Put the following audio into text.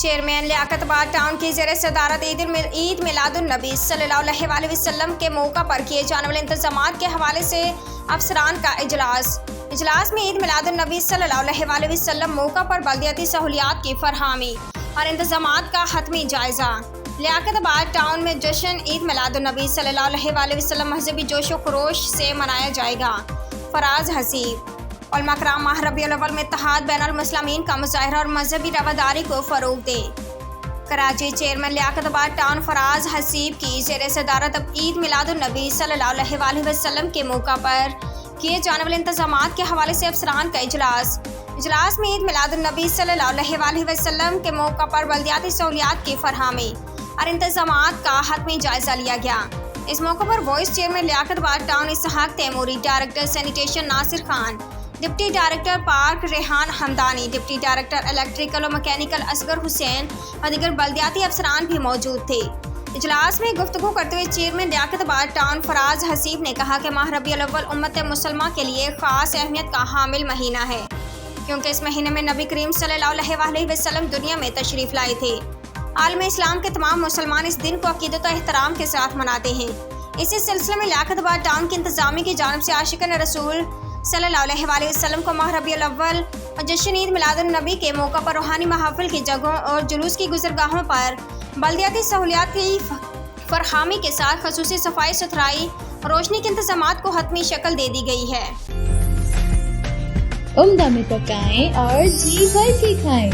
Chairman Liaquatabad town کی زیر صدارت عید میلاد النبی صلی اللہ علیہ وسلم کے موقع پر کیے جانے والے انتظامات کے حوالے سے افسران کا اجلاس میں عید میلاد النبی صلی اللہ علیہ وسلم موقع پر بلدیاتی سہولیات کی فراہمی اور انتظامات کا حتمی جائزہ۔ لیاقت آباد ٹاؤن میں جشن عید میلاد النبی صلی اللہ علیہ وسلم مذہبی جوش و خروش سے منایا جائے گا۔ فراز حسیب علماء کرام ماہ ربیع الاول میں اتحاد بین المسلمین کا مظاہرہ اور مذہبی رواداری کو فروغ دے۔ Karachi chairman Liaquatabad town فراز حسیب کی زیر صدارت عید میلاد النبی صلی اللہ علیہ وسلم کے موقع پر کیے جانے والے انتظامات کے حوالے سے افسران کا اجلاس میں عید میلاد النبی صلی اللہ علیہ وسلم کے موقع پر بلدیاتی سہولیات کی فراہمی اور انتظامات کا حتمی جائزہ لیا گیا۔ اس موقع پر voice chairman Liaquatabad town Ishaq Taimuri, director sanitation Nasir Khan, deputy director park Rehan Hamdani, deputy director electrical و میکینیکل اصغر حسین اور دیگر بلدیاتی افسران بھی موجود تھے۔ اجلاس میں گفتگو کرتے ہوئے چیئرمین لیاقت آباد ٹاؤن فراز حسیب نے کہا کہ ماہ ربیع الاول امت مسلمہ کے لیے خاص اہمیت کا حامل مہینہ ہے، کیونکہ اس مہینے میں نبی کریم صلی اللہ علیہ وسلم دنیا میں تشریف لائے تھے۔ عالم اسلام کے تمام مسلمان اس دن کو عقیدت و احترام کے ساتھ مناتے ہیں۔ اسی سلسلے میں لیاقت آباد ٹاؤن کی انتظامیہ کی جانب سے عاشقان رسول صلی اللہ علیہ وسلم کو ماہ ربیع الاول اور جشن عید میلاد النبی کے موقع پر روحانی محافل کی جگہوں اور جلوس کی گزرگاہوں پر بلدیاتی سہولیات کی فراہمی کے ساتھ خصوصی صفائی ستھرائی اور روشنی کے انتظامات کو حتمی شکل دے دی گئی ہے۔ عمدہ میں پکائیں اور جی بھر کے کھائیں۔